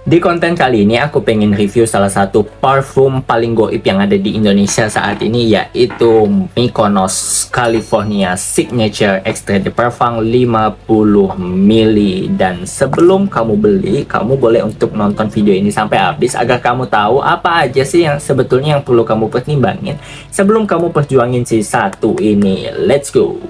Di konten kali ini aku pengen review salah satu parfum paling goib yang ada di Indonesia saat ini, yaitu Mykonos California Signature Extrait de Parfum 50 ml. Dan sebelum kamu beli, kamu boleh untuk nonton video ini sampai habis agar kamu tahu apa aja sih yang sebetulnya yang perlu kamu pertimbangin sebelum kamu perjuangin si satu ini. Let's go!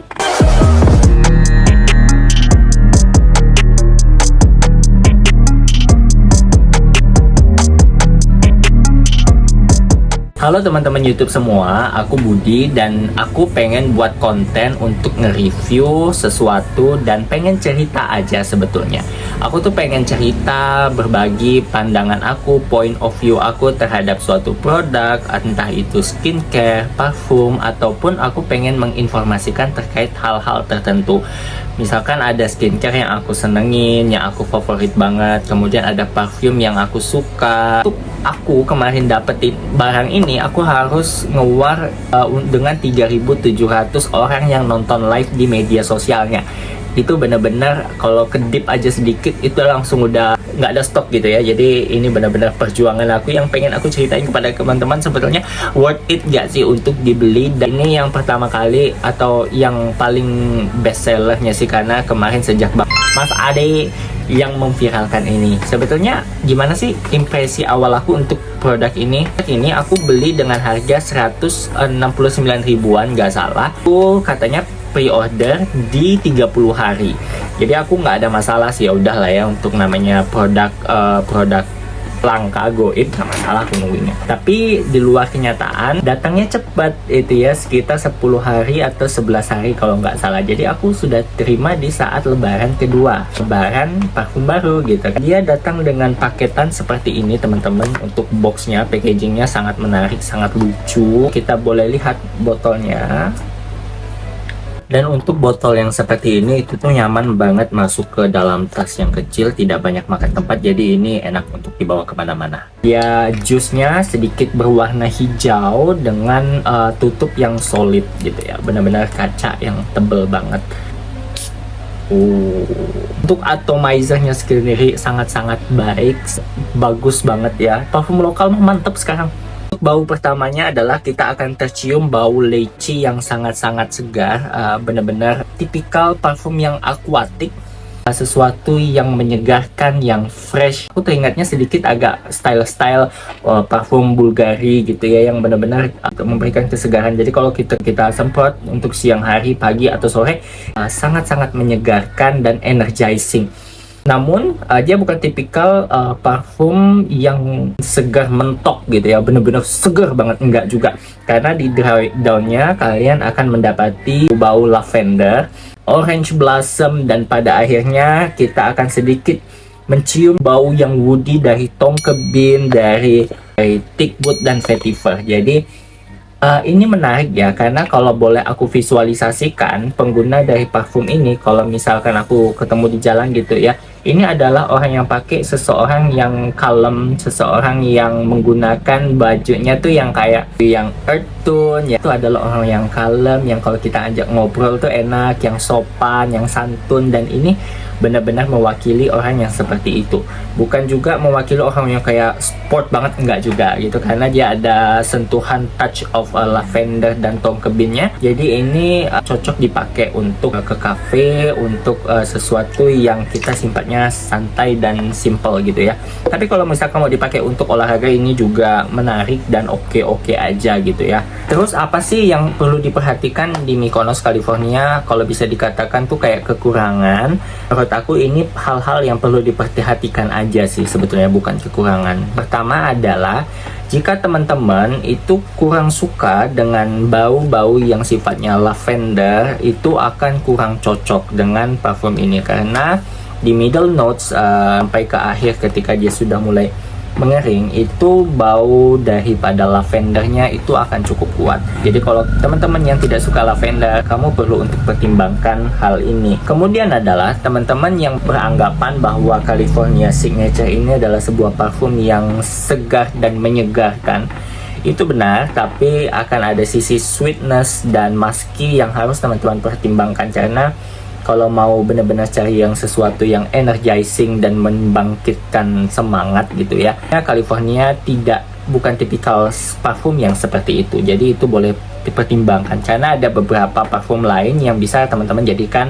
Halo teman-teman YouTube semua, aku Budi dan aku pengen buat konten untuk nge-review sesuatu dan pengen cerita aja sebetulnya. Aku tuh pengen cerita, berbagi pandangan aku, point of view aku terhadap suatu produk, entah itu skincare, parfum, ataupun aku pengen menginformasikan terkait hal-hal tertentu. Misalkan ada skincare yang aku senengin, yang aku favorit banget, kemudian ada parfum yang aku suka. Untuk aku kemarin dapetin barang ini, aku harus ngewar dengan 3.700 orang yang nonton live di media sosialnya. Itu bener-bener kalau kedip aja sedikit itu langsung udah nggak ada stok gitu ya. Jadi ini benar-benar perjuangan aku yang pengen aku ceritain kepada teman-teman, sebetulnya worth it gak sih untuk dibeli. Dan ini yang pertama kali atau yang paling best sellernya sih, karena kemarin sejak Mas Ade yang memviralkan ini. Sebetulnya gimana sih impresi awal aku untuk produk ini? Ini aku beli dengan harga 169 ribuan gak salah. Aku katanya pre-order di 30 hari. Jadi aku nggak ada masalah sih, ya udahlah ya, untuk namanya produk langka goib nggak masalah aku nungguinnya. Tapi di luar kenyataan datangnya cepat itu ya, sekitar 10 hari atau 11 hari kalau nggak salah. Jadi aku sudah terima di saat lebaran kedua, lebaran parfum baru gitu. Dia datang dengan paketan seperti ini teman-teman. Untuk boxnya, packagingnya sangat menarik, sangat lucu. Kita boleh lihat botolnya. Dan untuk botol yang seperti ini itu tuh nyaman banget masuk ke dalam tas yang kecil, tidak banyak makan tempat, jadi ini enak untuk dibawa kemana-mana. Ya, jusnya sedikit berwarna hijau dengan tutup yang solid gitu ya, benar-benar kaca yang tebel banget. Untuk atomizernya sendiri sangat-sangat baik, bagus banget ya. Parfum lokal mantep sekarang. Bau pertamanya adalah kita akan tercium bau leci yang sangat-sangat segar, benar-benar tipikal parfum yang akuatik, sesuatu yang menyegarkan, yang fresh. Aku teringatnya sedikit agak style-style parfum Bulgari gitu ya, yang benar-benar memberikan kesegaran. Jadi kalau kita semprot untuk siang hari, pagi atau sore, sangat-sangat menyegarkan dan energizing. Namun dia bukan tipikal parfum yang segar mentok gitu ya, bener-bener segar banget, enggak juga. Karena di dry down-nya kalian akan mendapati bau lavender, orange blossom, dan pada akhirnya kita akan sedikit mencium bau yang woody dari tongkebin, dari teak wood dan vetiver. Jadi ini menarik ya, karena kalau boleh aku visualisasikan pengguna dari parfum ini, kalau misalkan aku ketemu di jalan gitu ya, ini adalah orang yang pakai, seseorang yang kalem, seseorang yang menggunakan bajunya tuh yang kayak yang earth tone ya. Itu adalah orang yang kalem, yang kalau kita ajak ngobrol tuh enak, yang sopan, yang santun. Dan ini benar-benar mewakili orang yang seperti itu. Bukan juga mewakili orang yang kayak sport banget, enggak juga gitu, karena dia ada sentuhan touch of lavender dan tongkebinnya. Jadi ini cocok dipakai untuk ke cafe, untuk sesuatu yang kita sifatnya santai dan simple gitu ya. Tapi kalau misalkan mau dipakai untuk olahraga, ini juga menarik dan oke-oke aja gitu ya. Terus apa sih yang perlu diperhatikan di Mykonos California? Kalau bisa dikatakan tuh kayak kekurangan, menurut aku ini hal-hal yang perlu diperhatikan aja sih sebetulnya, bukan kekurangan. Pertama adalah jika teman-teman itu kurang suka dengan bau-bau yang sifatnya lavender, itu akan kurang cocok dengan parfum ini, karena di middle notes sampai ke akhir ketika dia sudah mulai mengering, itu bau daripada lavendernya itu akan cukup kuat. Jadi kalau teman-teman yang tidak suka lavender, kamu perlu untuk pertimbangkan hal ini. Kemudian adalah teman-teman yang beranggapan bahwa California Signature ini adalah sebuah parfum yang segar dan menyegarkan. Itu benar, tapi akan ada sisi sweetness dan musky yang harus teman-teman pertimbangkan, karena kalau mau benar-benar cari yang sesuatu yang energizing dan membangkitkan semangat gitu ya, California bukan tipikal parfum yang seperti itu. Jadi itu boleh dipertimbangkan karena ada beberapa parfum lain yang bisa teman-teman jadikan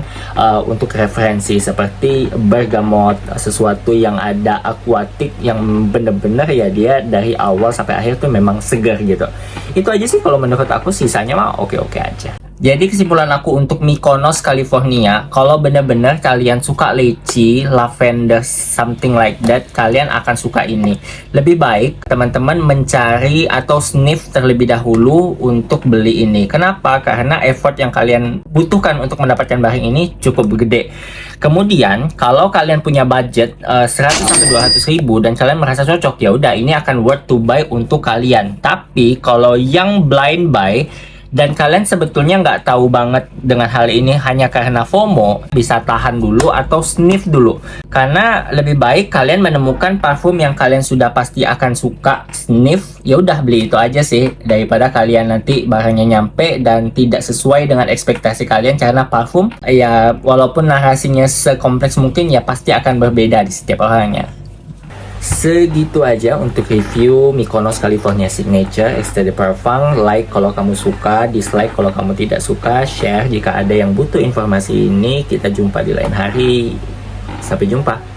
untuk referensi, seperti bergamot, sesuatu yang ada aquatic yang bener-bener ya dia dari awal sampai akhir tuh memang segar gitu. Itu aja sih kalau menurut aku, sisanya mah oke-oke aja. Jadi kesimpulan aku untuk Mykonos California, kalau benar-benar kalian suka lychee, lavender, something like that, kalian akan suka ini. Lebih baik teman-teman mencari atau sniff terlebih dahulu untuk beli ini. Kenapa? Karena effort yang kalian butuhkan untuk mendapatkan barang ini cukup gede. Kemudian kalau kalian punya budget 100-200 ribu dan kalian merasa cocok, ya udah ini akan worth to buy untuk kalian. Tapi kalau yang blind buy dan kalian sebetulnya nggak tahu banget dengan hal ini hanya karena FOMO, bisa tahan dulu atau sniff dulu. Karena lebih baik kalian menemukan parfum yang kalian sudah pasti akan suka, sniff, ya udah beli itu aja sih, daripada kalian nanti barangnya nyampe dan tidak sesuai dengan ekspektasi kalian. Karena parfum ya walaupun narasinya sekompleks mungkin, ya pasti akan berbeda di setiap orangnya. Segitu aja untuk review Mykonos California Signature Extrait de Parfum. Like kalau kamu suka, dislike kalau kamu tidak suka, share jika ada yang butuh informasi ini. Kita jumpa di lain hari. Sampai jumpa.